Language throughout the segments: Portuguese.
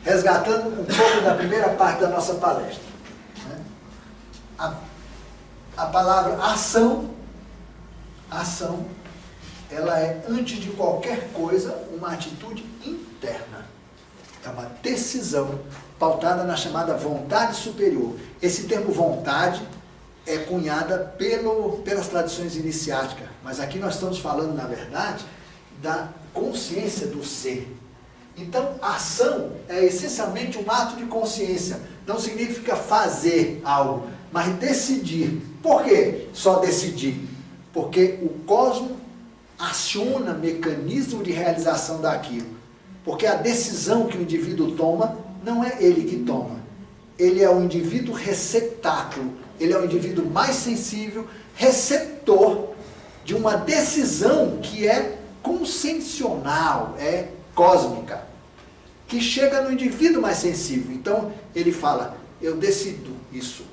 resgatando um pouco da primeira parte da nossa palestra. A palavra ação, ela é, antes de qualquer coisa, uma atitude interna. É uma decisão pautada na chamada vontade superior. Esse termo vontade é cunhada pelas tradições iniciáticas, mas aqui nós estamos falando, na verdade, da consciência do ser. Então, ação é essencialmente um ato de consciência. Não significa fazer algo, mas decidir. Por quê? Só decidir. Porque o cosmos aciona mecanismo de realização daquilo. Porque a decisão que o indivíduo toma, não é ele que toma. Ele é o indivíduo receptáculo. Ele é o indivíduo mais sensível, receptor de uma decisão que é consciencial, é cósmica, que chega no indivíduo mais sensível. Então, ele fala, eu decido isso.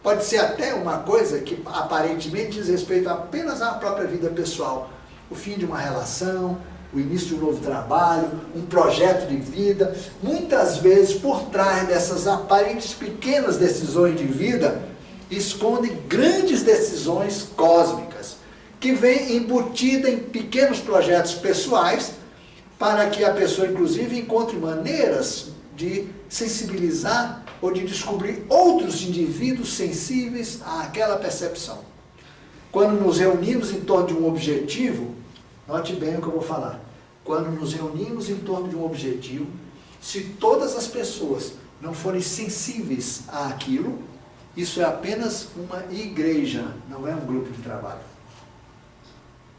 Pode ser até uma coisa que aparentemente diz respeito apenas à própria vida pessoal. O fim de uma relação, o início de um novo trabalho, um projeto de vida. Muitas vezes, por trás dessas aparentes pequenas decisões de vida, escondem grandes decisões cósmicas, que vêm embutida em pequenos projetos pessoais, para que a pessoa, inclusive, encontre maneiras de sensibilizar ou de descobrir outros indivíduos sensíveis àquela percepção. Quando nos reunimos em torno de um objetivo, note bem o que eu vou falar, quando nos reunimos em torno de um objetivo, se todas as pessoas não forem sensíveis àquilo, isso é apenas uma igreja, não é um grupo de trabalho.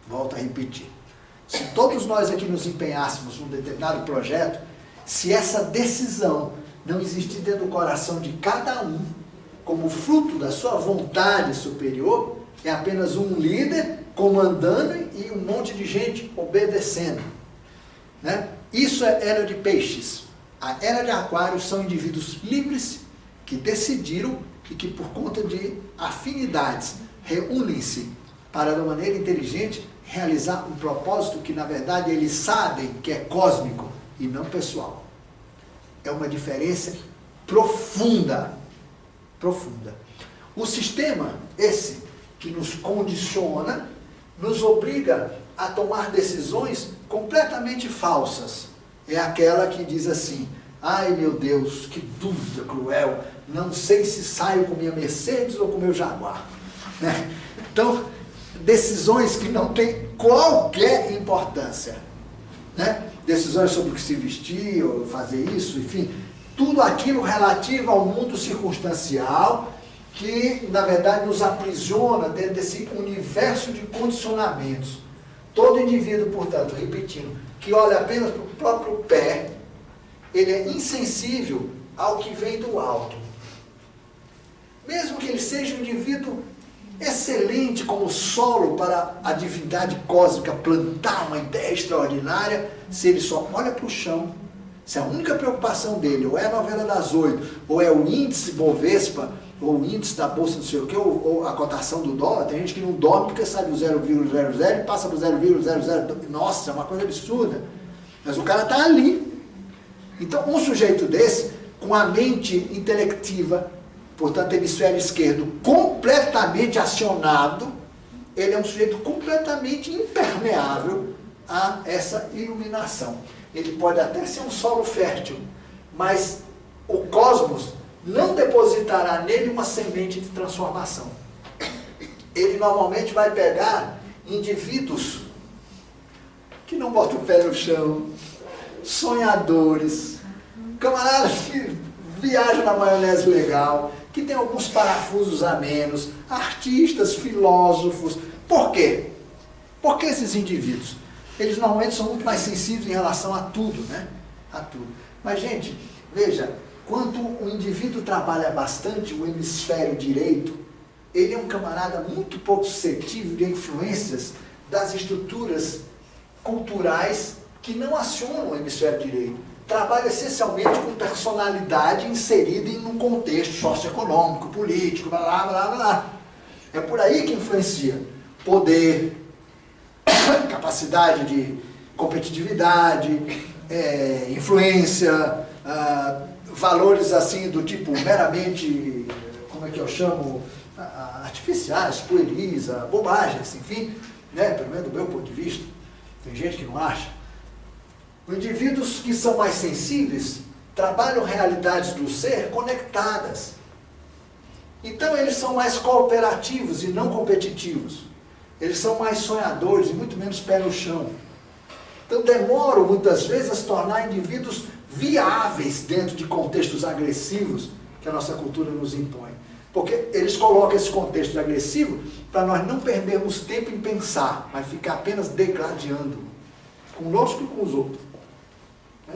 Volto a repetir. Se todos nós aqui nos empenhássemos num determinado projeto, se essa decisão não existir dentro do coração de cada um, como fruto da sua vontade superior, é apenas um líder comandando e um monte de gente obedecendo. Né? Isso é era de peixes. A era de aquário são indivíduos livres que decidiram e que, por conta de afinidades, reúnem-se para, de maneira inteligente, realizar um propósito que, na verdade, eles sabem que é cósmico e não pessoal. É uma diferença profunda. Profunda. O sistema, esse, que nos condiciona, nos obriga a tomar decisões completamente falsas. É aquela que diz assim, ai meu Deus, que dúvida cruel, não sei se saio com minha Mercedes ou com meu Jaguar. Né? Então, decisões que não têm qualquer importância. Né? Decisões sobre o que se vestir, ou fazer isso, enfim, tudo aquilo relativo ao mundo circunstancial, que, na verdade, nos aprisiona dentro desse universo de condicionamentos. Todo indivíduo, portanto, repetindo, que olha apenas para o próprio pé, ele é insensível ao que vem do alto. Mesmo que ele seja um indivíduo excelente como solo para a divindade cósmica plantar uma ideia extraordinária, se ele só olha para o chão, se a única preocupação dele ou é a novela das 8, ou é o índice Bovespa, ou o índice da bolsa não sei o que, ou a cotação do dólar, tem gente que não dorme porque sabe o 0,00 e passa para o 0,00, nossa, é uma coisa absurda, mas o cara está ali. Então, um sujeito desse, com a mente intelectiva, portanto, hemisfério esquerdo completamente acionado, ele é um sujeito completamente impermeável a essa iluminação. Ele pode até ser um solo fértil, mas o cosmos não depositará nele uma semente de transformação. Ele normalmente vai pegar indivíduos que não botam o pé no chão, sonhadores, camaradas que viajam na maionese legal, que tem alguns parafusos a menos, artistas, filósofos. Por quê? Porque esses indivíduos, eles normalmente são muito mais sensíveis em relação a tudo, né? A tudo. Mas, gente, veja, quando o indivíduo trabalha bastante o hemisfério direito, ele é um camarada muito pouco suscetível de influências das estruturas culturais que não acionam o hemisfério direito. Trabalha essencialmente com personalidade inserida em um contexto socioeconômico, político, blá, blá, blá, blá. É por aí que influencia poder, capacidade de competitividade, influência, valores assim do tipo meramente, como é que eu chamo, artificiais, pueris, bobagens, enfim, né? Pelo menos do meu ponto de vista, tem gente que não acha. Os indivíduos que são mais sensíveis trabalham realidades do ser conectadas. Então eles são mais cooperativos e não competitivos. Eles são mais sonhadores e muito menos pé no chão. Então demoram muitas vezes a se tornar indivíduos viáveis dentro de contextos agressivos que a nossa cultura nos impõe. Porque eles colocam esse contexto agressivo para nós não perdermos tempo em pensar, mas ficar apenas degladiando, conosco e com os outros. Né?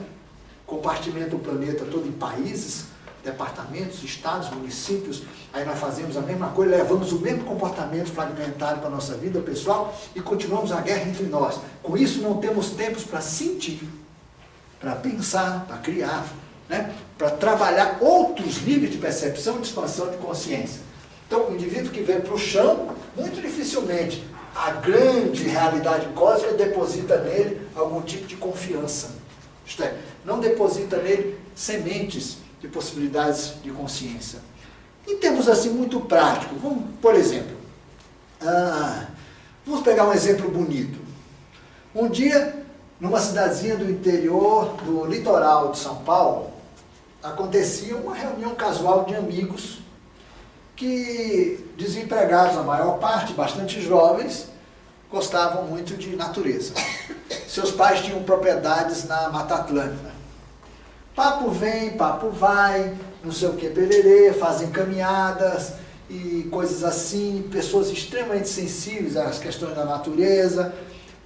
Compartimenta o planeta todo em países, departamentos, estados, municípios, aí nós fazemos a mesma coisa, levamos o mesmo comportamento fragmentário para a nossa vida pessoal e continuamos a guerra entre nós. Com isso não temos tempos para sentir, para pensar, para criar, né? Para trabalhar outros níveis de percepção e de expansão de consciência. Então o indivíduo que vem para o chão, muito dificilmente a grande realidade cósmica deposita nele algum tipo de confiança. Isto é, não deposita nele sementes de possibilidades de consciência. Em termos assim muito práticos, vamos, por exemplo, vamos pegar um exemplo bonito. Um dia, numa cidadezinha do interior, do litoral de São Paulo, acontecia uma reunião casual de amigos que, desempregados a maior parte, bastante jovens, gostavam muito de natureza. Seus pais tinham propriedades na Mata Atlântica. Papo vem, papo vai, não sei o que, pererê, fazem caminhadas e coisas assim, pessoas extremamente sensíveis às questões da natureza.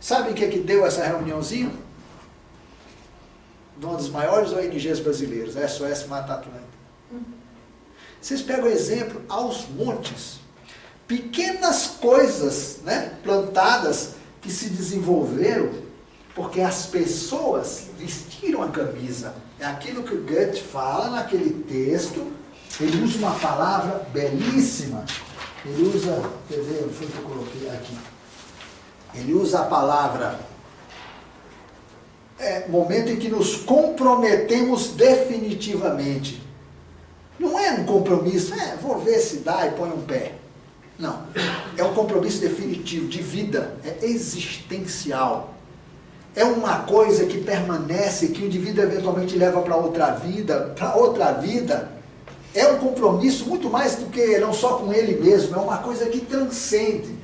Sabe o que deu essa reuniãozinha? De uma das maiores ONGs brasileiras, a SOS Mata Atlântica. Vocês pegam exemplo aos montes. Pequenas coisas, né, plantadas que se desenvolveram porque as pessoas vestiram a camisa. É aquilo que o Goethe fala naquele texto. Ele usa uma palavra belíssima. Ele usa, quer ver, foi o que eu coloquei aqui. Ele usa a palavra momento em que nos comprometemos definitivamente. Não é um compromisso, vou ver se dá e põe um pé. Não, é um compromisso definitivo, de vida, é existencial. É uma coisa que permanece, que o indivíduo eventualmente leva para outra vida. Para outra vida, é um compromisso muito mais do que não só com ele mesmo, é uma coisa que transcende.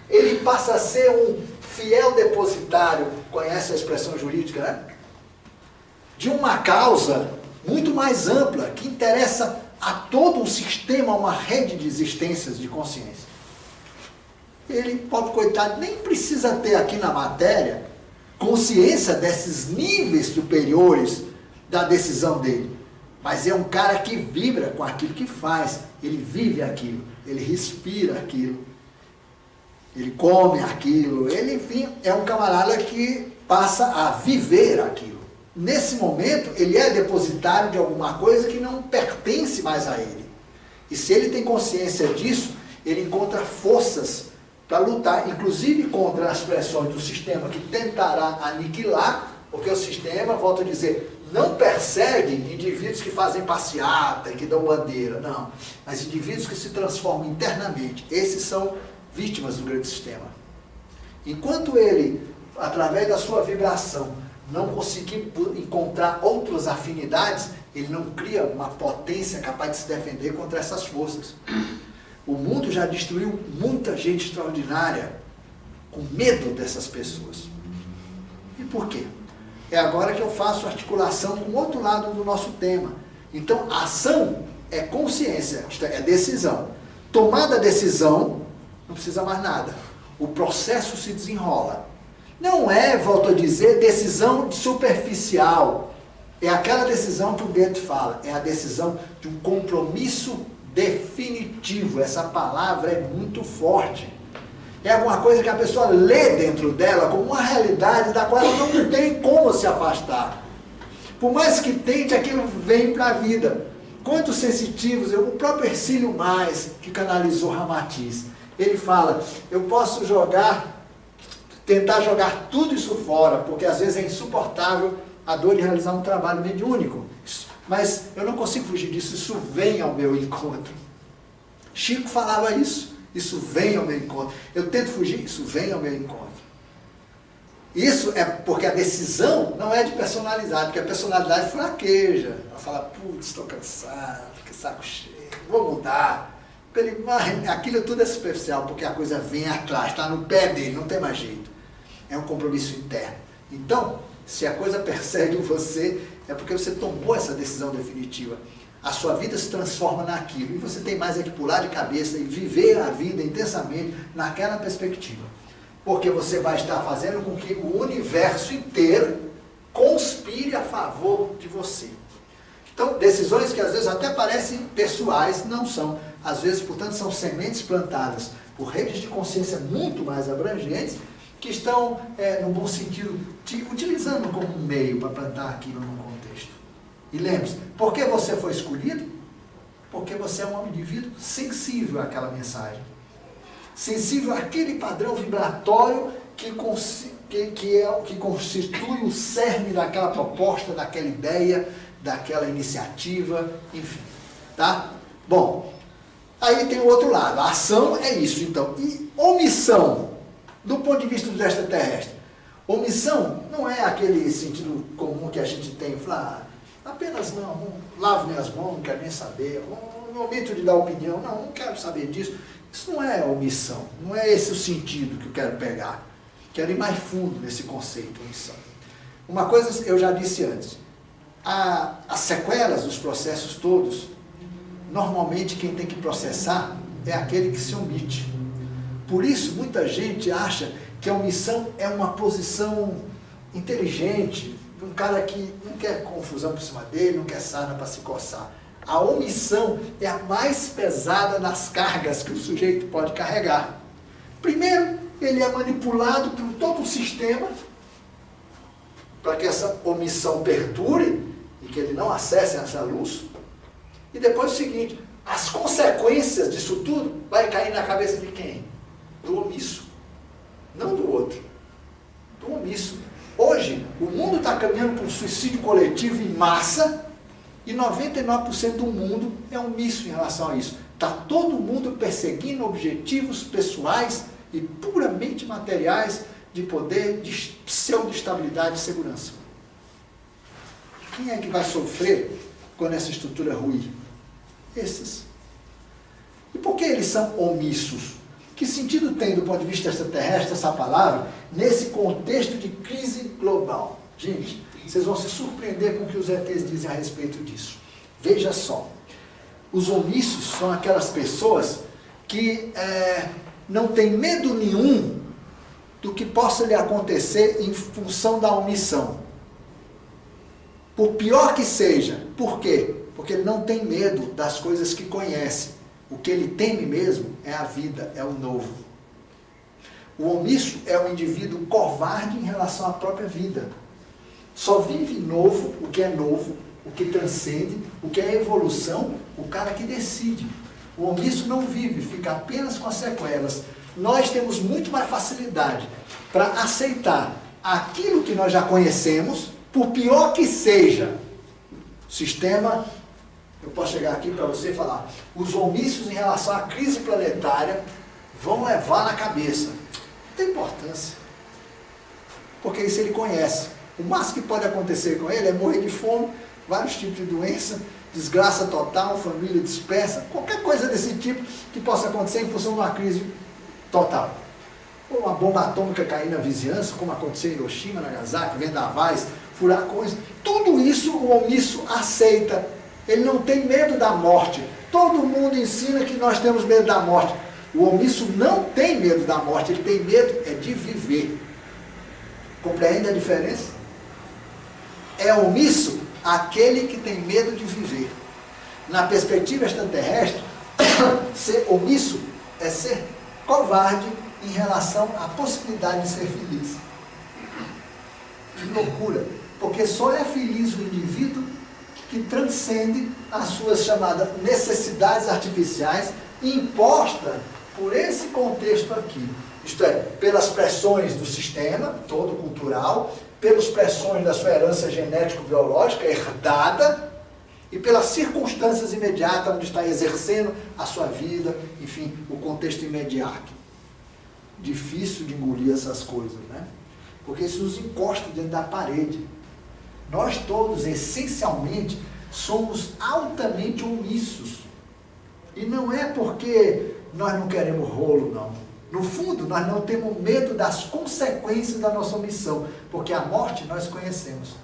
Ele passa a ser um fiel depositário, conhece a expressão jurídica, né? De uma causa muito mais ampla, que interessa a todo um sistema, uma rede de existências de consciência. Ele, pobre coitado, nem precisa ter aqui na matéria consciência desses níveis superiores da decisão dele. Mas é um cara que vibra com aquilo que faz, ele vive aquilo, ele respira aquilo, ele come aquilo, ele, enfim, é um camarada que passa a viver aquilo. Nesse momento, ele é depositário de alguma coisa que não pertence mais a ele. E se ele tem consciência disso, ele encontra forças para lutar, inclusive contra as pressões do sistema que tentará aniquilar, porque o sistema, volto a dizer, não persegue indivíduos que fazem passeata e que dão bandeira, não. Mas indivíduos que se transformam internamente. Esses são vítimas do grande sistema. Enquanto ele, através da sua vibração, não conseguir encontrar outras afinidades, ele não cria uma potência capaz de se defender contra essas forças. O mundo já destruiu muita gente extraordinária com medo dessas pessoas. E por quê? É agora que eu faço articulação com o outro lado do nosso tema. Então, a ação é consciência, isto é decisão. Tomada a decisão, não precisa mais nada. O processo se desenrola. Não é, volto a dizer, decisão superficial. É aquela decisão que o Goethe fala. É a decisão de um compromisso definitivo. Essa palavra é muito forte. É alguma coisa que a pessoa lê dentro dela como uma realidade da qual ela não tem como se afastar. Por mais que tente, aquilo vem para a vida. Quantos sensitivos, o próprio Hercílio Mais, que canalizou Ramatiz, ele fala, eu posso tentar jogar tudo isso fora, porque às vezes é insuportável a dor de realizar um trabalho mediúnico. Mas eu não consigo fugir disso, isso vem ao meu encontro. Chico falava isso vem ao meu encontro. Eu tento fugir, isso vem ao meu encontro. Isso é porque a decisão não é de personalidade, porque a personalidade fraqueja. Ela fala, putz, estou cansado, que saco cheio, vou mudar. Aquilo tudo é superficial, porque a coisa vem atrás, está no pé dele, não tem mais jeito. É um compromisso interno. Então, se a coisa persegue você, é porque você tomou essa decisão definitiva. A sua vida se transforma naquilo, e você tem mais é que pular de cabeça e viver a vida intensamente naquela perspectiva. Porque você vai estar fazendo com que o universo inteiro conspire a favor de você. Então, decisões que às vezes até parecem pessoais, não são. Às vezes, portanto, são sementes plantadas por redes de consciência muito mais abrangentes, que estão, no bom sentido, te utilizando como um meio para plantar aquilo num contexto. E lembre-se, por que você foi escolhido? Porque você é um indivíduo sensível àquela mensagem. Sensível àquele padrão vibratório que constitui o cerne daquela proposta, daquela ideia, daquela iniciativa, enfim. Tá? Bom, aí tem o outro lado. A ação é isso, então. E omissão, do ponto de vista do extraterrestre. Omissão não é aquele sentido comum que a gente tem, falar, apenas não lavo minhas mãos, não quero nem saber, no momento de dar opinião, não quero saber disso. Isso não é omissão, não é esse o sentido que eu quero pegar. Quero ir mais fundo nesse conceito, omissão. Uma coisa eu já disse antes, as sequelas dos processos todos, normalmente quem tem que processar é aquele que se omite. Por isso, muita gente acha que a omissão é uma posição inteligente, de um cara que não quer confusão por cima dele, não quer sarna para se coçar. A omissão é a mais pesada das cargas que o sujeito pode carregar. Primeiro, ele é manipulado por todo o sistema para que essa omissão perdure e que ele não acesse essa luz. E depois o seguinte, as consequências disso tudo vai cair na cabeça de quem? Do omisso. Não do outro. Do omisso. Hoje, o mundo está caminhando para um suicídio coletivo em massa e 99% do mundo é omisso em relação a isso. Está todo mundo perseguindo objetivos pessoais e puramente materiais de poder, de pseudo-estabilidade e segurança. Quem é que vai sofrer quando essa estrutura ruir? Esses. E por que eles são omissos? Que sentido tem, do ponto de vista extraterrestre, essa palavra, nesse contexto de crise global? Gente, vocês vão se surpreender com o que os ETs dizem a respeito disso. Veja só, os omissos são aquelas pessoas que não têm medo nenhum do que possa lhe acontecer em função da omissão. Por pior que seja. Por quê? Porque ele não tem medo das coisas que conhece. O que ele teme mesmo é a vida, é o novo. O omisso é um indivíduo covarde em relação à própria vida. Só vive novo, o que transcende, o que é evolução, o cara que decide. O omisso não vive, fica apenas com as sequelas. Nós temos muito mais facilidade para aceitar aquilo que nós já conhecemos, por pior que seja. O sistema, eu posso chegar aqui para você e falar, os omissos em relação à crise planetária vão levar na cabeça. Não tem importância. Porque isso ele conhece. O máximo que pode acontecer com ele é morrer de fome, vários tipos de doença, desgraça total, família dispersa, qualquer coisa desse tipo que possa acontecer em função de uma crise total. Ou uma bomba atômica cair na vizinhança, como aconteceu em Hiroshima, Nagasaki, vendavais, furacões. Tudo isso o omisso aceita. Ele não tem medo da morte. Todo mundo ensina que nós temos medo da morte. O omisso não tem medo da morte, ele tem medo de viver. Compreende a diferença? É omisso aquele que tem medo de viver. Na perspectiva extraterrestre, ser omisso é ser covarde em relação à possibilidade de ser feliz. Que loucura! Porque só é feliz o indivíduo que transcende as suas chamadas necessidades artificiais impostas por esse contexto aqui. Isto é, pelas pressões do sistema, todo cultural, pelas pressões da sua herança genético-biológica herdada e pelas circunstâncias imediatas onde está exercendo a sua vida, enfim, o contexto imediato. Difícil de engolir essas coisas, né? Porque isso nos encosta dentro da parede. Nós todos, essencialmente, somos altamente omissos. E não é porque nós não queremos rolo, não. No fundo, nós não temos medo das consequências da nossa omissão, porque a morte nós conhecemos.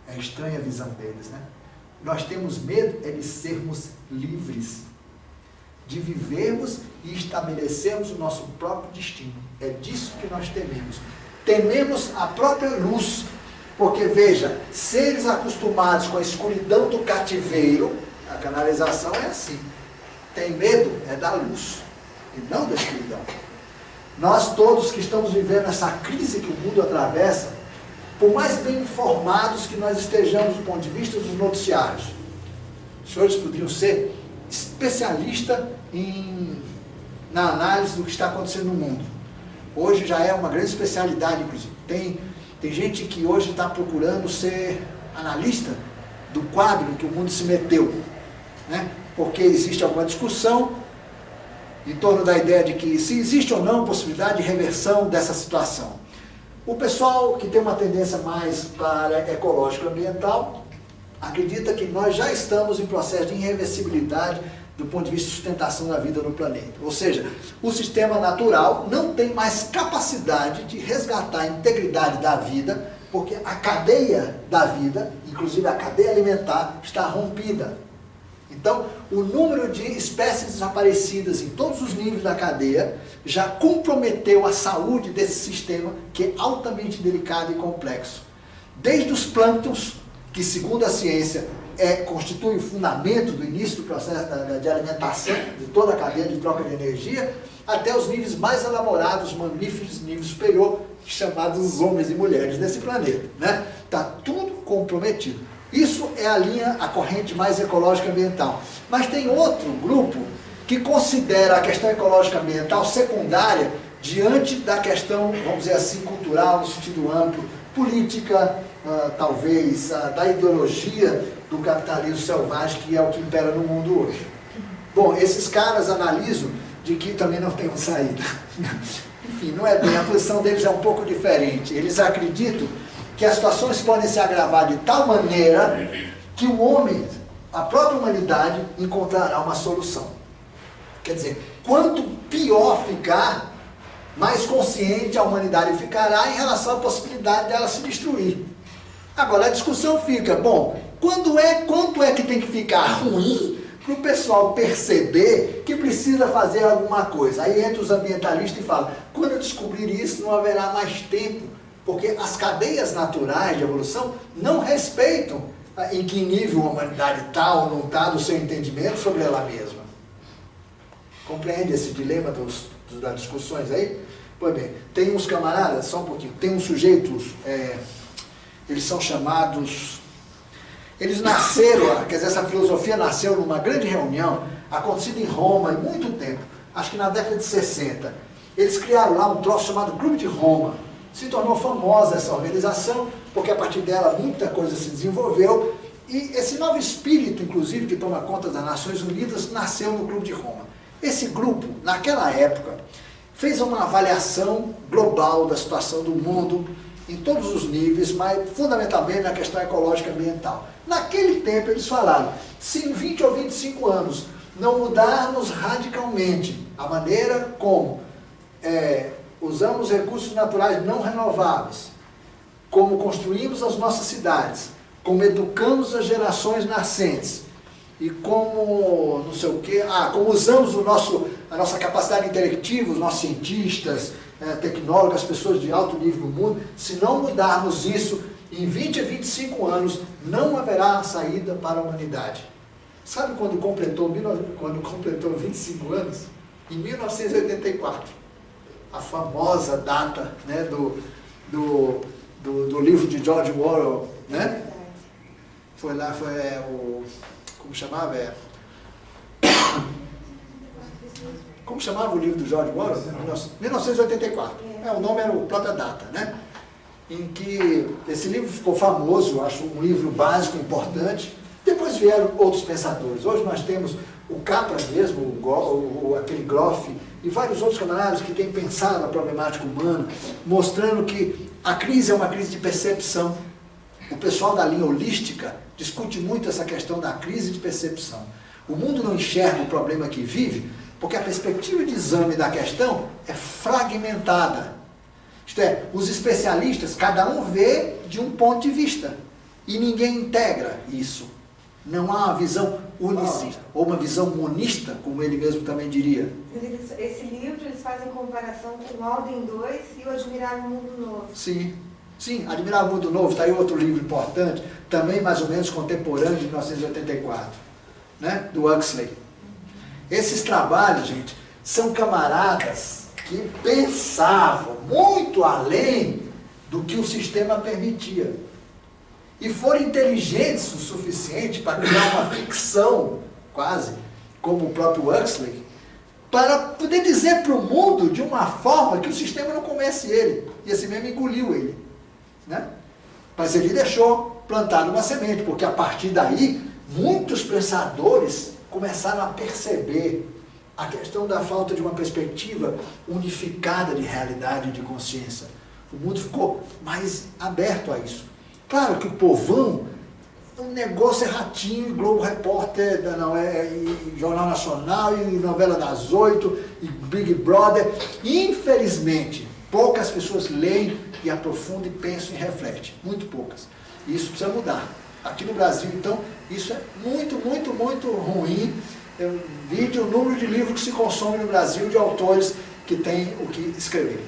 É estranha a visão deles, né? Nós temos medo de sermos livres, de vivermos e estabelecermos o nosso próprio destino. É disso que nós tememos. Tememos a própria luz, porque, veja, seres acostumados com a escuridão do cativeiro, a canalização é assim. Tem medo é da luz, e não da escuridão. Nós todos que estamos vivendo essa crise que o mundo atravessa, por mais bem informados que nós estejamos do ponto de vista dos noticiários, os senhores poderiam ser especialistas na análise do que está acontecendo no mundo. Hoje já é uma grande especialidade, inclusive. Tem gente que hoje está procurando ser analista do quadro em que o mundo se meteu, né? Porque existe alguma discussão em torno da ideia de que se existe ou não possibilidade de reversão dessa situação. O pessoal que tem uma tendência mais para ecológico-ambiental acredita que nós já estamos em processo de irreversibilidade do ponto de vista de sustentação da vida no planeta. Ou seja, o sistema natural não tem mais capacidade de resgatar a integridade da vida, porque a cadeia da vida, inclusive a cadeia alimentar, está rompida. Então, o número de espécies desaparecidas em todos os níveis da cadeia já comprometeu a saúde desse sistema, que é altamente delicado e complexo. Desde os plânctons, que segundo a ciência constitui o fundamento do início do processo de alimentação, de toda a cadeia de troca de energia, até os níveis mais elaborados, mamíferos de nível superior, chamados homens e mulheres desse planeta, né? Está tudo comprometido. Isso é a corrente mais ecológica ambiental. Mas tem outro grupo que considera a questão ecológica ambiental secundária diante da questão, vamos dizer assim, cultural, no sentido amplo, política, talvez, da ideologia do capitalismo selvagem, que é o que impera no mundo hoje. Bom, esses caras analisam de que também não tem uma saída. Enfim, não é bem, a posição deles é um pouco diferente. Eles acreditam que as situações podem se agravar de tal maneira que o homem, a própria humanidade, encontrará uma solução. Quer dizer, quanto pior ficar, mais consciente a humanidade ficará em relação à possibilidade dela se destruir. Agora, a discussão fica, bom, quanto é que tem que ficar ruim para o pessoal perceber que precisa fazer alguma coisa? Aí entra os ambientalistas e falam, quando eu descobrir isso, não haverá mais tempo, porque as cadeias naturais de evolução não respeitam em que nível a humanidade está ou não está do seu entendimento sobre ela mesma. Compreende esse dilema das discussões aí? Pois bem, tem uns camaradas, só um pouquinho, tem uns sujeitos, eles são chamados, eles nasceram, quer dizer, essa filosofia nasceu numa grande reunião, acontecida em Roma, em muito tempo, acho que na década de 60. Eles criaram lá um troço chamado Clube de Roma. Se tornou famosa essa organização, porque a partir dela muita coisa se desenvolveu, e esse novo espírito, inclusive, que toma conta das Nações Unidas, nasceu no Clube de Roma. Esse grupo, naquela época, fez uma avaliação global da situação do mundo, em todos os níveis, mas fundamentalmente na questão ecológica ambiental. Naquele tempo eles falaram, se em 20 ou 25 anos não mudarmos radicalmente a maneira como usamos recursos naturais não renováveis, como construímos as nossas cidades, como educamos as gerações nascentes, e como, não sei o quê, como usamos a nossa capacidade intelectiva, os nossos cientistas, tecnólogos, as pessoas de alto nível no mundo, se não mudarmos isso, em 20 a 25 anos, não haverá saída para a humanidade. Sabe quando completou 25 anos? Em 1984. A famosa data, né, do livro de George Orwell, né? Foi lá, como chamava? Como chamava o livro do George Orwell? 1984. O nome era a própria data, né? em que esse livro ficou famoso, eu acho um livro básico, importante. Depois vieram outros pensadores. Hoje nós temos o Capra mesmo, aquele Groff, e vários outros camaradas que têm pensado a problemática humana, mostrando que a crise é uma crise de percepção. O pessoal da linha holística discute muito essa questão da crise de percepção. O mundo não enxerga o problema que vive porque a perspectiva de exame da questão é fragmentada. Isto é, os especialistas, cada um vê de um ponto de vista e ninguém integra isso. Não há uma visão unicista, ou uma visão monista, como ele mesmo também diria. Esse livro, eles fazem comparação com o Alden 2 e o Admirável Mundo Novo. Sim, sim, Admirável Mundo Novo, está aí outro livro importante, também mais ou menos contemporâneo, de 1984, né, do Huxley. Esses trabalhos, gente, são camaradas que pensavam muito além do que o sistema permitia. E foram inteligentes o suficiente para criar uma ficção, quase, como o próprio Huxley, para poder dizer para o mundo de uma forma que o sistema não comece ele. E assim mesmo engoliu ele. Né? Mas ele deixou plantado uma semente, porque a partir daí, muitos pensadores começaram a perceber a questão da falta de uma perspectiva unificada de realidade e de consciência. O mundo ficou mais aberto a isso. Claro que o povão, um negócio é Ratinho, e Globo Repórter, e Jornal Nacional, e Novela das 8, e Big Brother. Infelizmente, poucas pessoas leem e aprofundam e pensam e refletem. Muito poucas. E isso precisa mudar. Aqui no Brasil, então, isso é muito, muito, muito ruim. Vide o número de livros que se consome no Brasil de autores que têm o que escrever.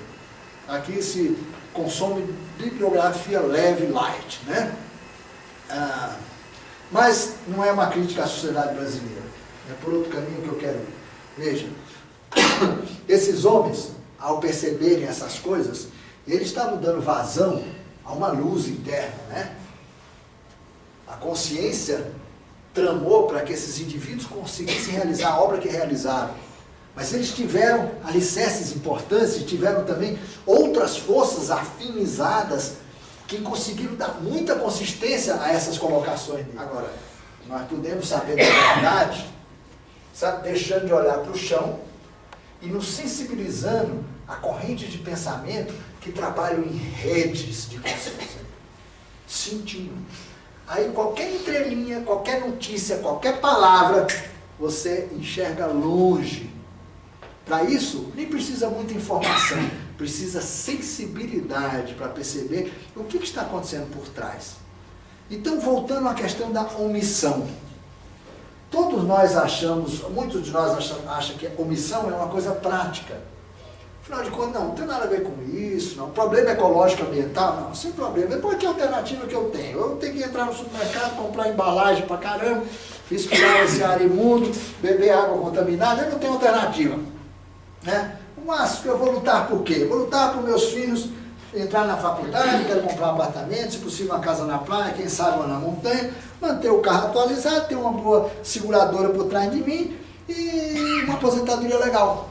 Aqui se consome bibliografia leve, light, né? Mas não é uma crítica à sociedade brasileira. É por outro caminho que eu quero ir. Veja, esses homens, ao perceberem essas coisas, eles estavam dando vazão a uma luz interna, né? A consciência tramou para que esses indivíduos conseguissem realizar a obra que realizaram. Mas eles tiveram alicerces importantes e tiveram também outras forças afinizadas que conseguiram dar muita consistência a essas colocações. Agora, nós podemos saber da verdade, sabe, deixando de olhar para o chão e nos sensibilizando a correntes de pensamento que trabalham em redes de consciência. Sentindo. Aí qualquer entrelinha, qualquer notícia, qualquer palavra, você enxerga longe. Para isso, nem precisa muita informação, precisa sensibilidade para perceber o que está acontecendo por trás. Então, voltando à questão da omissão. Todos nós achamos, muitos de nós acham que a omissão é uma coisa prática. Afinal de contas, não tem nada a ver com isso, não. Problema ecológico ambiental, não, sem problema. Depois, que alternativa que eu tenho? Eu tenho que entrar no supermercado, comprar embalagem pra caramba, respirar esse ar imundo, beber água contaminada, eu não tenho alternativa. Né? Mas eu vou lutar por quê? Eu vou lutar por meus filhos entrar na faculdade, quero comprar um apartamento, se possível uma casa na praia, quem sabe uma na montanha, manter o carro atualizado, ter uma boa seguradora por trás de mim e uma aposentadoria legal.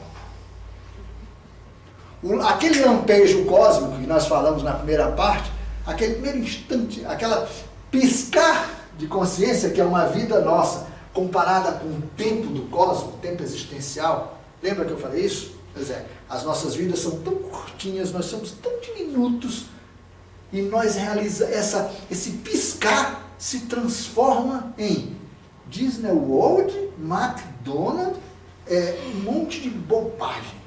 Aquele lampejo cósmico que nós falamos na primeira parte, aquele primeiro instante, aquela piscar de consciência que é uma vida nossa, comparada com o tempo do cosmos, o tempo existencial. Lembra que eu falei isso? Pois é, as nossas vidas são tão curtinhas, nós somos tão diminutos, e nós realizamos, esse piscar se transforma em Disney World, McDonald's, um monte de bobagem.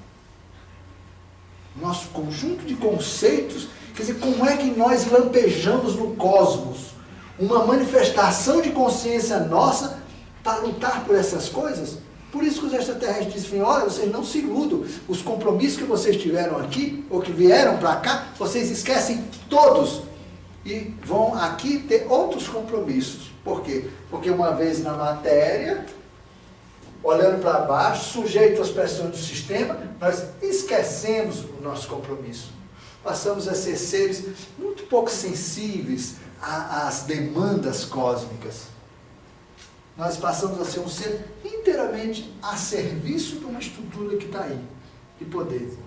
Nosso conjunto de conceitos, quer dizer, como é que nós lampejamos no cosmos? Uma manifestação de consciência nossa para lutar por essas coisas? Por isso que os extraterrestres dizem, olha, vocês não se iludam, os compromissos que vocês tiveram aqui, ou que vieram para cá, vocês esquecem todos, e vão aqui ter outros compromissos. Por quê? Porque uma vez na matéria, olhando para baixo, sujeito às pressões do sistema, nós esquecemos o nosso compromisso. Passamos a ser seres muito pouco sensíveis às demandas cósmicas. Nós passamos a ser um ser inteiramente a serviço de uma estrutura que está aí, de poder.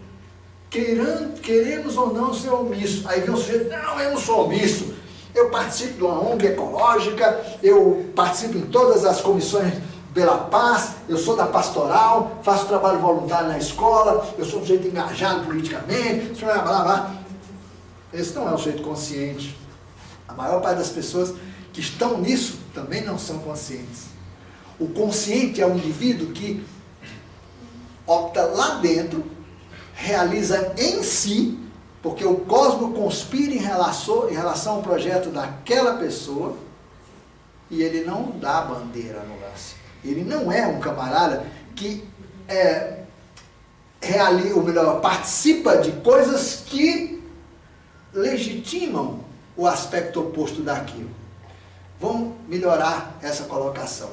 queremos ou não ser omisso. Aí vem o sujeito, não, eu não sou omisso. Eu participo de uma ONG ecológica, eu participo em todas as comissões pela paz, eu sou da pastoral, faço trabalho voluntário na escola, eu sou um sujeito engajado politicamente, blá, blá, blá. Esse não é um sujeito consciente. A maior parte das pessoas que estão nisso também não são conscientes. O consciente é um indivíduo que opta lá dentro, realiza em si, porque o cosmos conspira em relação ao projeto daquela pessoa, e ele não dá bandeira no lance. Ele não é um camarada que participa de coisas que legitimam o aspecto oposto daquilo. Vamos melhorar essa colocação.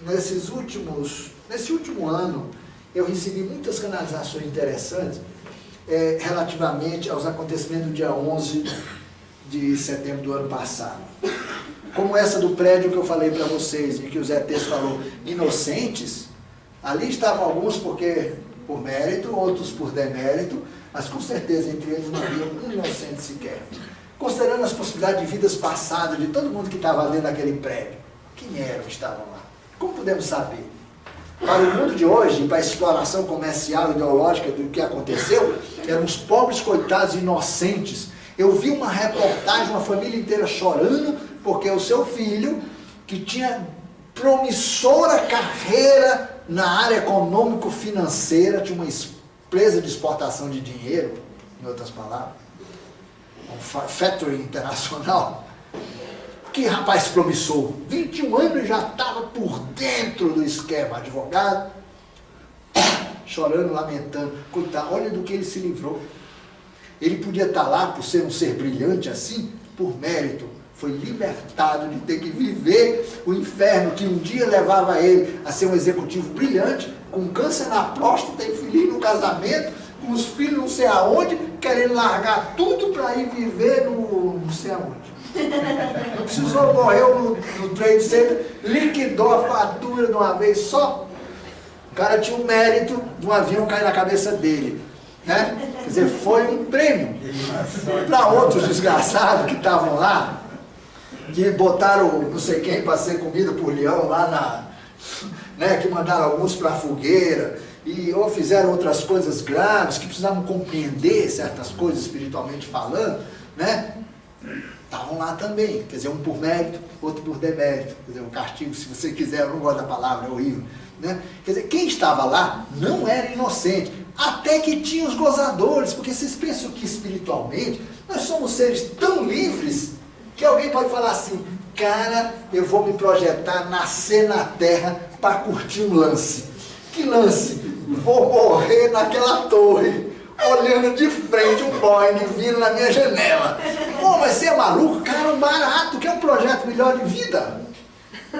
Nesse último ano, eu recebi muitas canalizações interessantes relativamente aos acontecimentos do dia 11 de setembro do ano passado. Como essa do prédio que eu falei para vocês, e que o Zé Tesso falou, inocentes, ali estavam alguns por mérito, outros por demérito, mas com certeza entre eles não havia um inocente sequer. Considerando as possibilidades de vidas passadas de todo mundo que estava ali naquele prédio, quem eram que estavam lá? Como podemos saber? Para o mundo de hoje, para a exploração comercial e ideológica do que aconteceu, eram os pobres coitados inocentes. Eu vi uma reportagem, uma família inteira chorando, porque o seu filho, que tinha promissora carreira na área econômico-financeira, tinha uma empresa de exportação de dinheiro, em outras palavras, um factory internacional. Que rapaz promissor, 21 anos e já estava por dentro do esquema, advogado, chorando, lamentando, coitado, olha do que ele se livrou. Ele podia estar lá por ser um ser brilhante assim, por mérito, foi libertado de ter que viver o inferno que um dia levava ele a ser um executivo brilhante, com câncer na próstata, infeliz no casamento, com os filhos não sei aonde, querendo largar tudo para ir viver no não sei aonde. Não precisou, morreu no Trade Center, liquidou a fatura de uma vez só. O cara tinha o mérito de um avião cair na cabeça dele, né? Quer dizer, foi um prêmio. Para outros desgraçados que estavam lá, que botaram não sei quem para ser comida por leão lá né, que mandaram alguns para a fogueira, ou fizeram outras coisas graves, que precisavam compreender certas coisas espiritualmente falando, né? Estavam lá também, quer dizer, um por mérito, outro por demérito, quer dizer, um castigo, se você quiser, eu não gosto da palavra, é horrível, né? Quer dizer, quem estava lá não era inocente, até que tinha os gozadores, porque vocês pensam que espiritualmente nós somos seres tão livres que alguém pode falar assim, cara, eu vou me projetar, nascer na terra para curtir um lance. Que lance? Vou morrer naquela torre, olhando de frente um Boeing vindo na minha janela. Pô, mas você é maluco? Cara, barato, quer um projeto melhor de vida?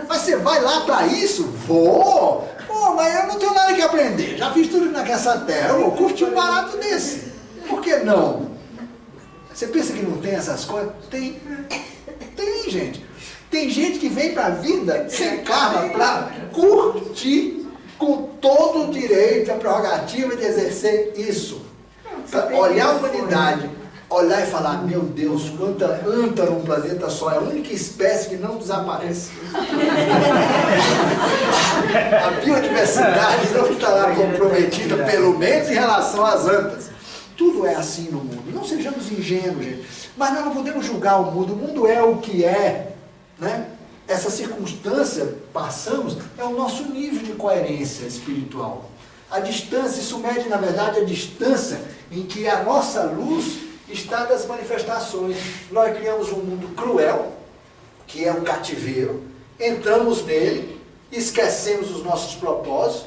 Mas você vai lá para isso? Vou! Pô, mas eu não tenho nada que aprender, já fiz tudo nessa terra, eu vou curtir um barato desse. Por que não? Você pensa que não tem essas coisas? Tem. Tem, gente. Tem gente que vem para a vida sem karma para curtir com todo o direito, a prerrogativa de exercer isso. Pra olhar a humanidade, olhar e falar, meu Deus, quanta anta num planeta só, é a única espécie que não desaparece. A biodiversidade não estará comprometida, pelo menos em relação às antas. Tudo é assim no mundo. Não sejamos ingênuos, gente. Mas nós não podemos julgar o mundo é o que é, né? Essa circunstância, passamos, é o nosso nível de coerência espiritual. A distância, isso mede, na verdade, a distância em que a nossa luz está das manifestações. Nós criamos um mundo cruel, que é um cativeiro, entramos nele, esquecemos os nossos propósitos,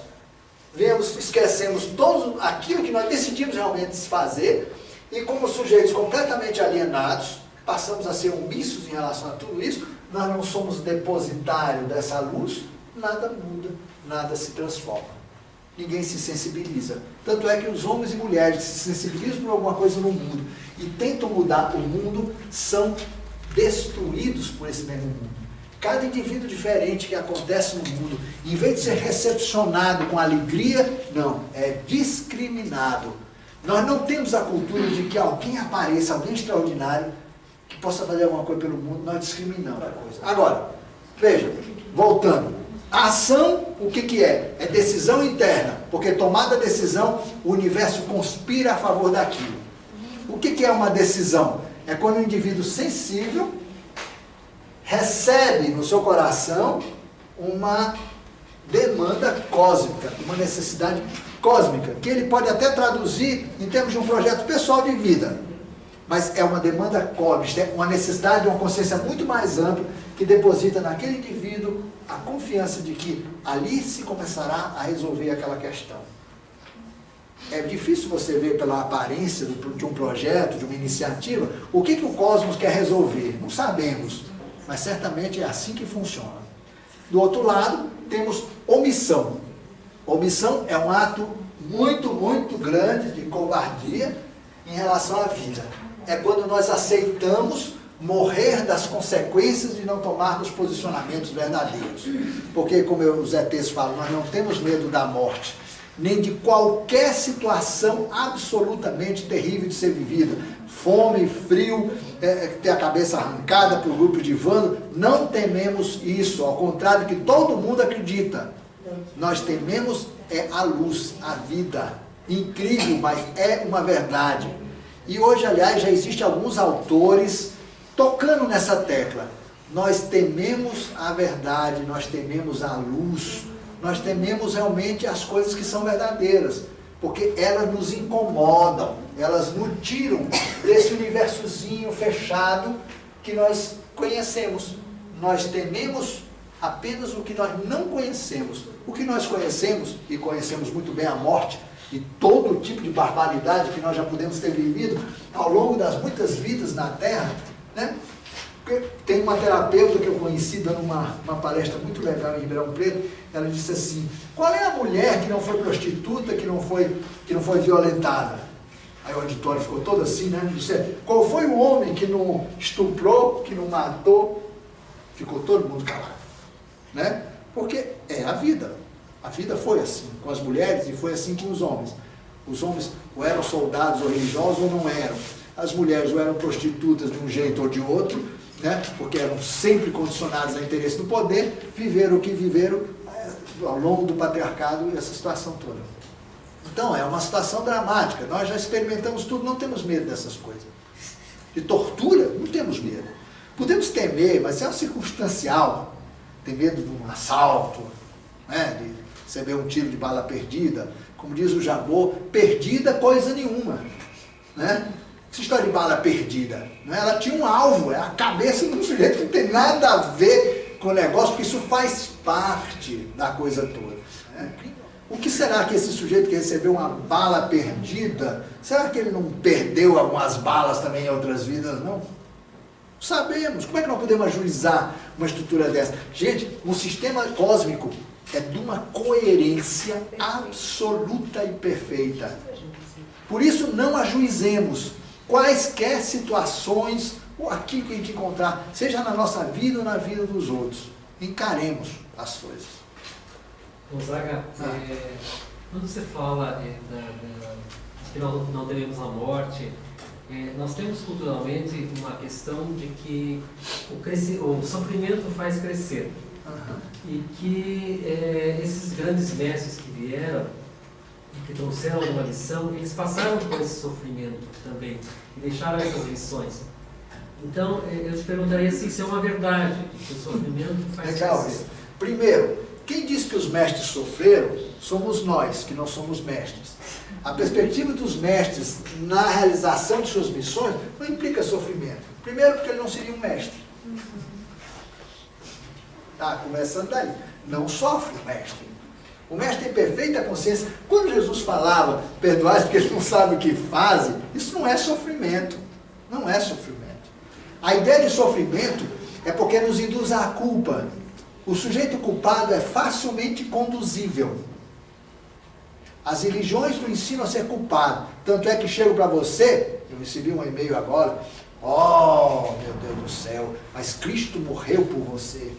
esquecemos todo aquilo que nós decidimos realmente fazer, e como sujeitos completamente alienados, passamos a ser omissos em relação a tudo isso, nós não somos depositário dessa luz, nada muda, nada se transforma. Ninguém se sensibiliza. Tanto é que os homens e mulheres que se sensibilizam por alguma coisa no mundo e tentam mudar o mundo, são destruídos por esse mesmo mundo. Cada indivíduo diferente que acontece no mundo, em vez de ser recepcionado com alegria, não, é discriminado. Nós não temos a cultura de que alguém apareça, alguém extraordinário, que possa fazer alguma coisa pelo mundo, nós discriminamos a coisa. Agora, veja, voltando. A ação, o que que é? É decisão interna, porque tomada a decisão, o universo conspira a favor daquilo. O que que é uma decisão? É quando o indivíduo sensível recebe no seu coração uma demanda cósmica, uma necessidade cósmica, que ele pode até traduzir em termos de um projeto pessoal de vida. Mas é uma demanda cósmica, é uma necessidade, uma consciência muito mais ampla, que deposita naquele indivíduo a confiança de que ali se começará a resolver aquela questão. É difícil você ver pela aparência de um projeto, de uma iniciativa, o que o cosmos quer resolver. Não sabemos, mas certamente é assim que funciona. Do outro lado, temos omissão. Omissão é um ato muito, muito grande de covardia em relação à vida. É quando nós aceitamos morrer das consequências de não tomarmos posicionamentos verdadeiros. Porque, como os ETs falam, nós não temos medo da morte, nem de qualquer situação absolutamente terrível de ser vivida. Fome, frio, ter a cabeça arrancada por um grupo de vândalos. Não tememos isso, ao contrário do que todo mundo acredita. Nós tememos a luz, a vida. Incrível, mas é uma verdade. E hoje, aliás, já existem alguns autores tocando nessa tecla. Nós tememos a verdade, nós tememos a luz, nós tememos realmente as coisas que são verdadeiras, porque elas nos incomodam, elas nos tiram desse universozinho fechado que nós conhecemos. Nós tememos apenas o que nós não conhecemos. O que nós conhecemos, e conhecemos muito bem a morte, e todo tipo de barbaridade que nós já podemos ter vivido ao longo das muitas vidas na Terra, né? Tem uma terapeuta que eu conheci dando uma palestra muito legal em Ribeirão Preto. Ela disse assim: qual é a mulher que não foi prostituta, que não foi violentada? Aí o auditório ficou todo assim, né? Disse: qual foi o homem que não estuprou, que não matou? Ficou todo mundo calado, né? Porque é a vida. A vida foi assim com as mulheres e foi assim com os homens. Os homens ou eram soldados ou religiosos ou não eram. As mulheres ou eram prostitutas de um jeito ou de outro, né? Porque eram sempre condicionadas a interesse do poder, viveram o que viveram ao longo do patriarcado e essa situação toda. Então é uma situação dramática. Nós já experimentamos tudo, não temos medo dessas coisas. De tortura, não temos medo. Podemos temer, mas é circunstancial. Tem medo de um assalto, né? De receber um tiro de bala perdida. Como diz o Jabô, perdida coisa nenhuma, né? Essa história de bala perdida, né? Ela tinha um alvo, é a cabeça de um sujeito que não tem nada a ver com o negócio, porque isso faz parte da coisa toda, né? O que será que esse sujeito que recebeu uma bala perdida, será que ele não perdeu algumas balas também em outras vidas, não? Sabemos. Como é que nós podemos ajuizar uma estrutura dessa? Gente, um sistema cósmico é de uma coerência absoluta e perfeita. Por isso não ajuizemos quaisquer situações ou aquilo que a gente encontrar, seja na nossa vida ou na vida dos outros. Encaremos as coisas. Gonzaga, quando você fala que não teremos a morte, nós temos culturalmente uma questão de que o sofrimento faz crescer. E que esses grandes mestres que vieram, que trouxeram uma lição, eles passaram por esse sofrimento também, e deixaram essas lições. Então, eu te perguntaria se isso é uma verdade, que o sofrimento faz crescer. Primeiro, quem diz que os mestres sofreram, somos nós, que não somos mestres. A perspectiva dos mestres na realização de suas missões não implica sofrimento. Primeiro, porque ele não seria um mestre. Tá, começando daí. Não sofre o mestre. O mestre tem perfeita consciência. Quando Jesus falava, perdoai porque eles não sabem o que fazem, isso não é sofrimento. Não é sofrimento. A ideia de sofrimento é porque nos induz à culpa. O sujeito culpado é facilmente conduzível. As religiões nos ensinam a ser culpado. Tanto é que chego para você, eu recebi um e-mail agora, Oh, meu Deus do céu, mas Cristo morreu por você.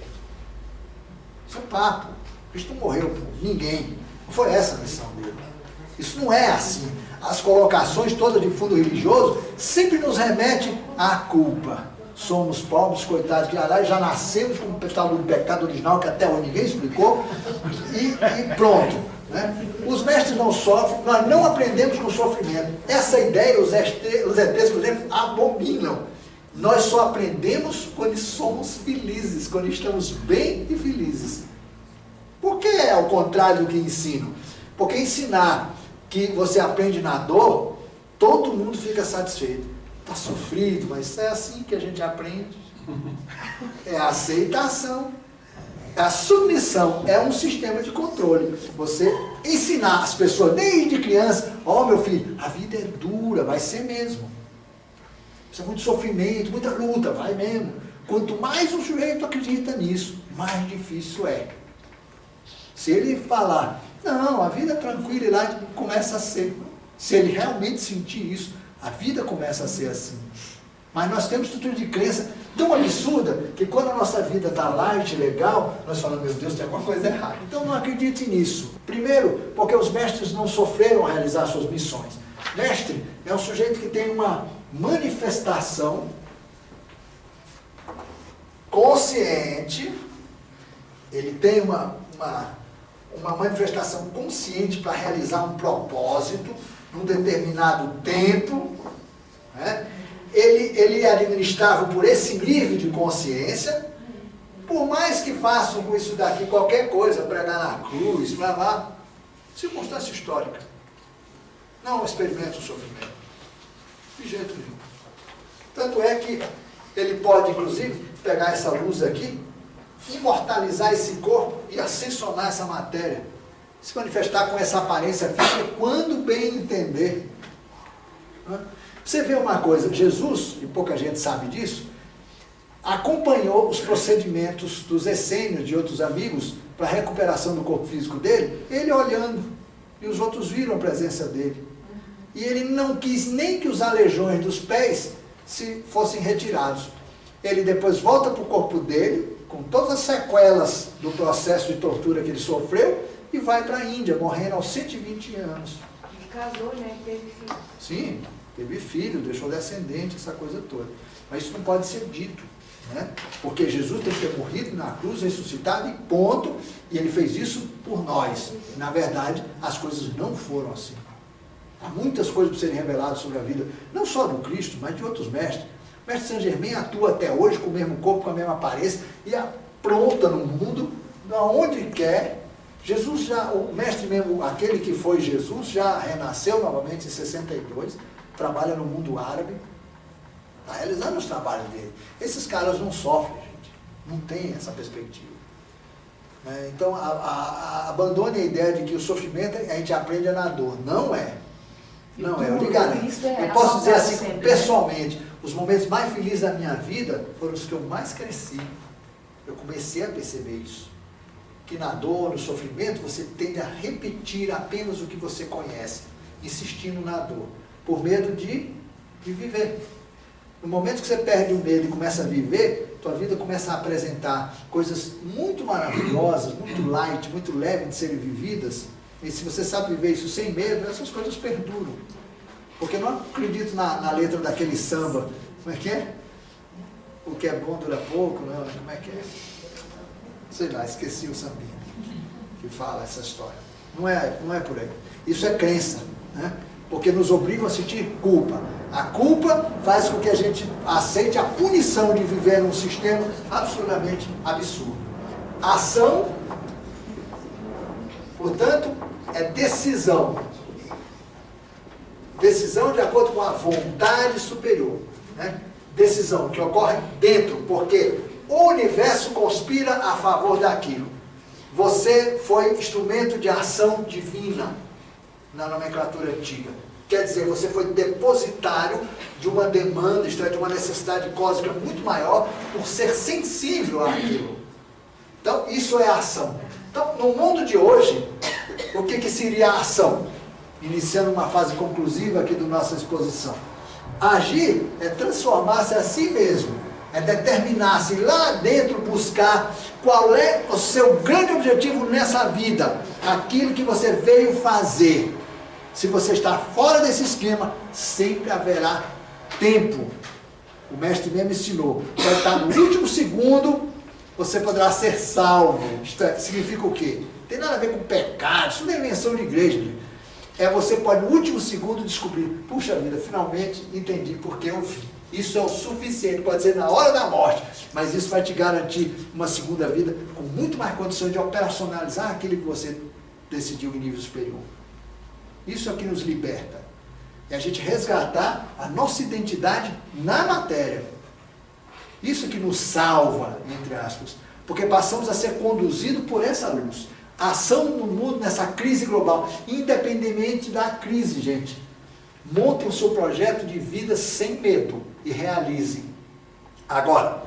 Isso é papo. Cristo morreu por ninguém. Não foi essa a missão dele. Isso não é assim. As colocações todas de fundo religioso sempre nos remetem à culpa. Somos pobres, coitados, que aliás já nascemos com o tal do pecado original que até hoje ninguém explicou, e pronto. Né? Os mestres não sofrem, nós não aprendemos com o sofrimento. Essa ideia os ETs, por exemplo, abominam. Nós só aprendemos quando somos felizes, quando estamos bem e felizes. Por que é ao contrário do que ensino? Porque ensinar que você aprende na dor, todo mundo fica satisfeito. Está sofrido, mas é assim que a gente aprende. É a aceitação. A submissão é um sistema de controle. Você ensinar as pessoas desde criança, ó meu filho, a vida é dura, vai ser mesmo. Precisa muito sofrimento, muita luta, vai mesmo. Quanto mais o sujeito acredita nisso, mais difícil é. Se ele falar, não, a vida é tranquila, e lá começa a ser. Se ele realmente sentir isso, a vida começa a ser assim. Mas nós temos estrutura de crença tão absurda que quando a nossa vida está light, legal, nós falamos, meu Deus, tem alguma coisa errada. Então não acredite nisso. Primeiro, porque os mestres não sofreram a realizar suas missões. Mestre é um sujeito que tem uma manifestação consciente, ele tem uma manifestação consciente para realizar um propósito num determinado tempo, né? Ele é administrável por esse nível de consciência, por mais que façam com isso daqui qualquer coisa, pregar na cruz, blá blá, circunstância histórica. Não experimenta o sofrimento. De jeito nenhum. Tanto é que ele pode, inclusive, pegar essa luz aqui, imortalizar esse corpo e ascensionar essa matéria. Se manifestar com essa aparência física quando bem entender. Você vê uma coisa, Jesus, e pouca gente sabe disso, acompanhou os procedimentos dos essênios de outros amigos para a recuperação do corpo físico dele, ele olhando, e os outros viram a presença dele. E ele não quis nem que os aleijões dos pés fossem retirados. Ele depois volta para o corpo dele, com todas as sequelas do processo de tortura que ele sofreu, e vai para a Índia, morrendo aos 120 anos. Ele casou, né? Teve filho. Sim, teve filho, deixou descendente, essa coisa toda. Mas isso não pode ser dito, né? Porque Jesus tem que ter morrido na cruz, ressuscitado e ponto, e ele fez isso por nós. Na verdade, as coisas não foram assim. Há muitas coisas para serem reveladas sobre a vida, não só do Cristo, mas de outros mestres. O mestre Saint Germain atua até hoje com o mesmo corpo, com a mesma aparência, e apronta no mundo, aonde quer. Jesus já, o mestre mesmo, aquele que foi Jesus, já renasceu novamente em 62, trabalha no mundo árabe, está realizando os trabalhos dele. Esses caras não sofrem, gente, não tem essa perspectiva. Então, abandone a ideia de que o sofrimento a gente aprende na dor. Não é. Não é, eu lhe garanto. Eu posso dizer assim, pessoalmente, os momentos mais felizes da minha vida foram os que eu mais cresci. Eu comecei a perceber isso. Que na dor, no sofrimento, você tende a repetir apenas o que você conhece, insistindo na dor, por medo de viver. No momento que você perde o medo e começa a viver, tua vida começa a apresentar coisas muito maravilhosas, muito light, muito leve de serem vividas, e se você sabe viver isso sem medo, essas coisas perduram. Porque eu não acredito na letra daquele samba, como é que é? O que é bom dura pouco, não, como é que é? Sei lá, esqueci o sambinha que fala essa história. Não é por aí. Isso é crença, né? Porque nos obrigam a sentir culpa. A culpa faz com que a gente aceite a punição de viver num sistema absolutamente absurdo. A ação, portanto, é decisão. Decisão de acordo com a vontade superior, né? Decisão que ocorre dentro, porque o universo conspira a favor daquilo. Você foi instrumento de ação divina na nomenclatura antiga. Quer dizer, você foi depositário de uma demanda, isto é, de uma necessidade cósmica muito maior por ser sensível àquilo. Então, isso é a ação. Então, no mundo de hoje, o que seria a ação? Iniciando uma fase conclusiva aqui da nossa exposição. Agir é transformar-se a si mesmo, é determinar-se lá dentro, buscar qual é o seu grande objetivo nessa vida, aquilo que você veio fazer. Se você está fora desse esquema, sempre haverá tempo. O mestre mesmo ensinou, vai estar no último segundo, você poderá ser salvo. Isto significa o quê? Não tem nada a ver com pecado, isso não é invenção de igreja. É você pode no último segundo descobrir, puxa vida, finalmente entendi porque eu vim. Isso é o suficiente, pode ser na hora da morte, mas isso vai te garantir uma segunda vida com muito mais condições de operacionalizar aquilo que você decidiu em nível superior. Isso é o que nos liberta. É a gente resgatar a nossa identidade na matéria. Isso que nos salva, entre aspas, porque passamos a ser conduzidos por essa luz. A ação no mundo, nessa crise global, independentemente da crise, gente. Montem o seu projeto de vida sem medo e realizem. Agora,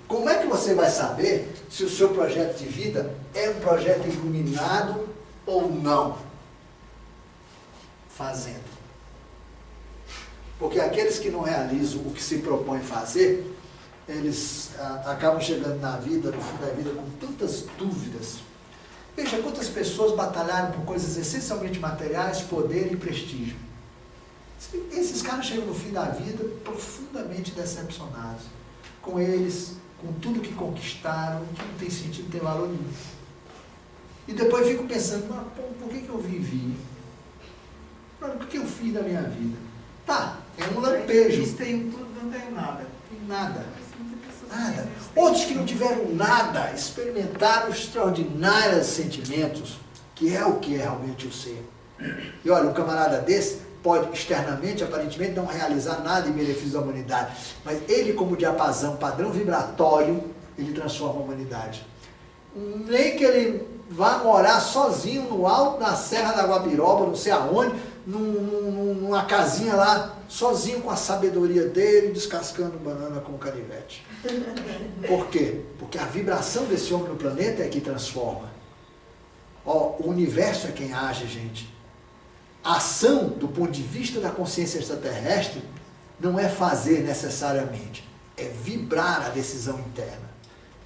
como é que você vai saber se o seu projeto de vida é um projeto iluminado ou não? Fazendo. Porque aqueles que não realizam o que se propõem fazer, eles acabam chegando na vida, no fim da vida, com tantas dúvidas. Veja quantas pessoas batalharam por coisas essencialmente materiais, poder e prestígio. Esses caras chegam no fim da vida profundamente decepcionados com eles, com tudo que conquistaram, que não tem sentido, não tem valor nenhum. E depois fico pensando, mas, pô, por que eu vivi? O que eu fiz da minha vida? Tá, é um lampejo. Eles têm tudo, não tem nada. Tem nada. Nada. Outros que não tiveram nada, experimentaram extraordinários sentimentos, que é o que é realmente o ser. E olha, um camarada desse pode externamente, aparentemente, não realizar nada em benefício da humanidade, mas ele, como diapasão, padrão vibratório, ele transforma a humanidade. Nem que ele vá morar sozinho no alto da Serra da Guabiroba, não sei aonde, numa casinha lá, sozinho com a sabedoria dele, descascando banana com canivete. Por quê? Porque a vibração desse homem no planeta é que transforma. Ó, o universo é quem age, gente. A ação, do ponto de vista da consciência extraterrestre, não é fazer necessariamente, é vibrar a decisão interna.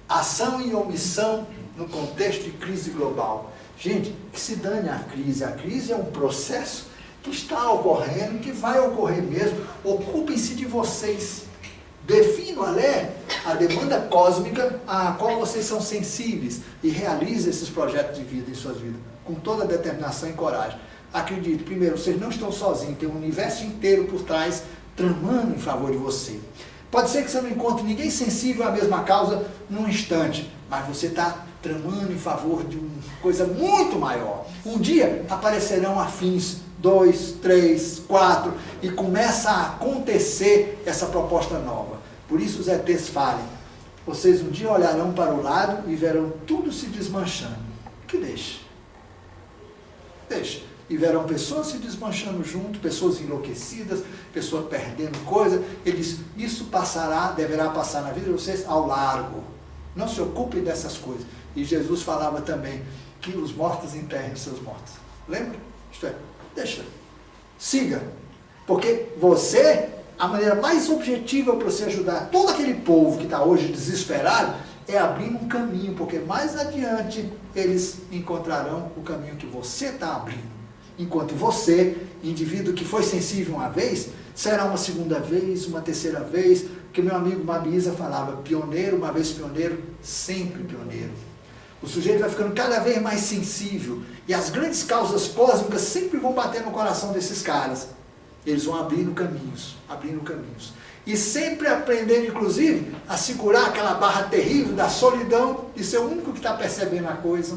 Ação e omissão no contexto de crise global. Gente, que se dane a crise é um processo que está ocorrendo, que vai ocorrer mesmo. Ocupem-se de vocês. Definam a demanda cósmica a qual vocês são sensíveis e realizem esses projetos de vida em suas vidas, com toda a determinação e coragem. Acredite, primeiro, vocês não estão sozinhos, tem um universo inteiro por trás tramando em favor de você. Pode ser que você não encontre ninguém sensível à mesma causa num instante, mas você está tramando em favor de uma coisa muito maior. Um dia aparecerão afins, 2, 3, 4, e começa a acontecer essa proposta nova. Por isso os ETs falam, vocês um dia olharão para o lado e verão tudo se desmanchando. Que deixe. Deixe. E verão pessoas se desmanchando junto, pessoas enlouquecidas, pessoas perdendo coisa. Ele diz, isso passará, deverá passar na vida de vocês ao largo. Não se ocupem dessas coisas. E Jesus falava também que os mortos enterrem os seus mortos. Lembra? Isto é, deixa. Siga. Porque você, a maneira mais objetiva para você ajudar todo aquele povo que está hoje desesperado, é abrir um caminho, porque mais adiante eles encontrarão o caminho que você está abrindo. Enquanto você, indivíduo que foi sensível uma vez, será uma segunda vez, uma terceira vez, porque meu amigo Mabisa falava, pioneiro, uma vez pioneiro, sempre pioneiro. O sujeito vai ficando cada vez mais sensível, e as grandes causas cósmicas sempre vão bater no coração desses caras. Eles vão abrindo caminhos, e sempre aprendendo, inclusive, a segurar aquela barra terrível da solidão, de ser o único que está percebendo a coisa.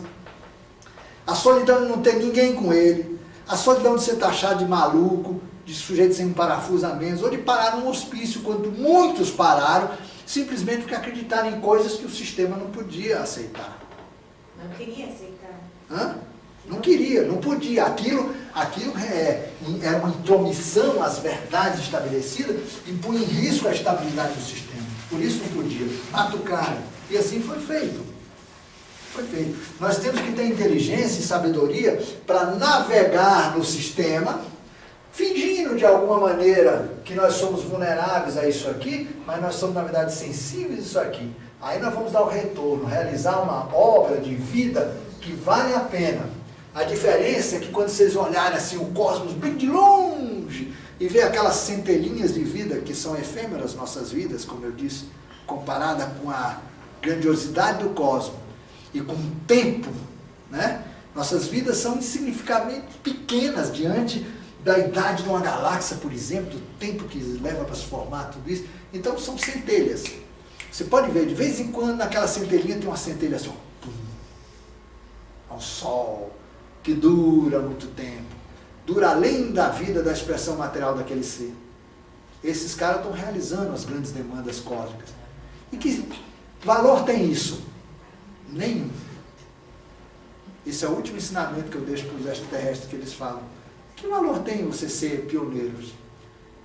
A solidão de não ter ninguém com ele, a solidão de ser taxado de maluco, de sujeito sem um parafuso a menos, ou de parar num hospício, quando muitos pararam, simplesmente porque acreditaram em coisas que o sistema não podia aceitar. Não queria aceitar. Hã? Não queria, não podia. Aquilo era uma intromissão às verdades estabelecidas e punha em risco a estabilidade do sistema. Por isso não podia. Mata o cara. E assim foi feito. Nós temos que ter inteligência e sabedoria para navegar no sistema, fingindo de alguma maneira que nós somos vulneráveis a isso aqui, mas nós somos, na verdade, sensíveis a isso aqui. Aí nós vamos dar o retorno, realizar uma obra de vida que vale a pena. A diferença é que quando vocês olharem assim o cosmos bem de longe e ver aquelas centelhinhas de vida que são efêmeras nossas vidas, como eu disse, comparada com a grandiosidade do cosmos e com o tempo, né? Nossas vidas são insignificativamente pequenas diante da idade de uma galáxia, por exemplo, do tempo que leva para se formar tudo isso. Então são centelhas. Você pode ver, de vez em quando naquela centelhinha tem uma centelha assim, pum, um sol que dura muito tempo, dura além da vida, da expressão material daquele ser. Esses caras estão realizando as grandes demandas cósmicas. E que valor tem isso? Nenhum. Esse é o último ensinamento que eu deixo para os extraterrestres que eles falam. Que valor tem você ser pioneiro?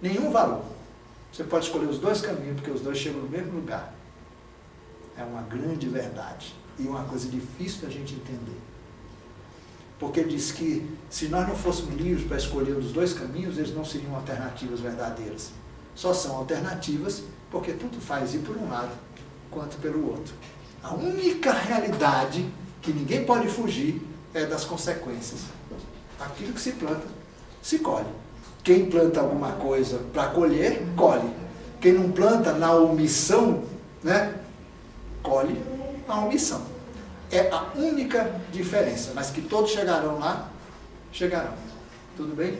Nenhum valor. Você pode escolher os dois caminhos, porque os dois chegam no mesmo lugar. É uma grande verdade. E uma coisa difícil da gente entender. Porque ele diz que se nós não fôssemos livres para escolher um dos dois caminhos, eles não seriam alternativas verdadeiras. Só são alternativas porque tanto faz ir por um lado quanto pelo outro. A única realidade que ninguém pode fugir é das consequências. Aquilo que se planta, se colhe. Quem planta alguma coisa para colher, colhe. Quem não planta na omissão, né, colhe na omissão. É a única diferença, mas que todos chegarão lá, chegarão. Tudo bem?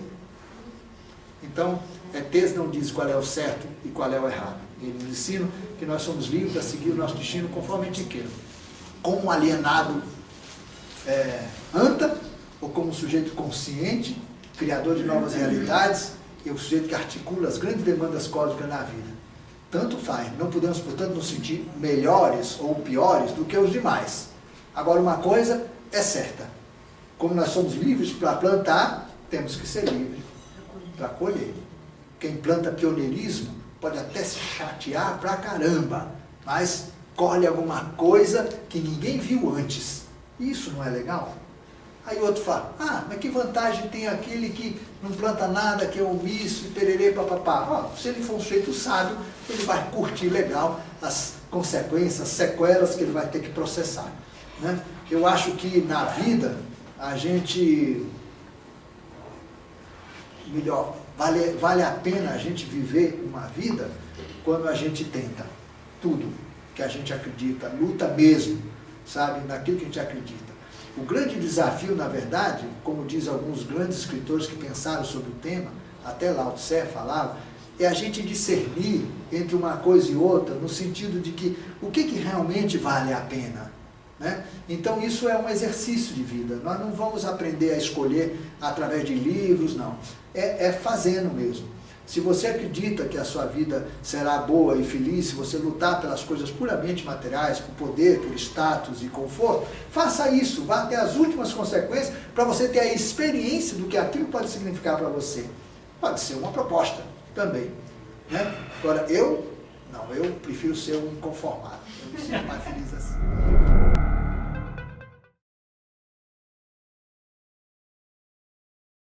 Então, ETs não diz qual é o certo e qual é o errado. Eles nos ensinam que nós somos livres a seguir o nosso destino conforme a gente queira. Como um alienado anta, ou como um sujeito consciente, criador de novas realidades, e o sujeito que articula as grandes demandas cósmicas na vida. Tanto faz. Não podemos, portanto, nos sentir melhores ou piores do que os demais. Agora, uma coisa é certa. Como nós somos livres para plantar, temos que ser livres para colher. Quem planta pioneirismo pode até se chatear pra caramba, mas colhe alguma coisa que ninguém viu antes. Isso não é legal? Aí o outro fala, mas que vantagem tem aquele que não planta nada, que é omisso, e pererê, papapá. Se ele for um sujeito sábio, ele vai curtir legal as consequências, as sequelas que ele vai ter que processar. Né? Eu acho que na vida, a gente, melhor, vale a pena a gente viver uma vida quando a gente tenta tudo que a gente acredita, luta mesmo, sabe, naquilo que a gente acredita. O grande desafio, na verdade, como diz alguns grandes escritores que pensaram sobre o tema, até Lao Tse falava, é a gente discernir entre uma coisa e outra, no sentido de que o que realmente vale a pena. Né? Então isso é um exercício de vida. Nós não vamos aprender a escolher através de livros, não. É fazendo mesmo. Se você acredita que a sua vida será boa e feliz, se você lutar pelas coisas puramente materiais, por poder, por status e conforto, faça isso, vá até as últimas consequências para você ter a experiência do que aquilo pode significar para você. Pode ser uma proposta também. Né? Agora, eu prefiro ser um inconformado. Eu me sinto mais feliz assim.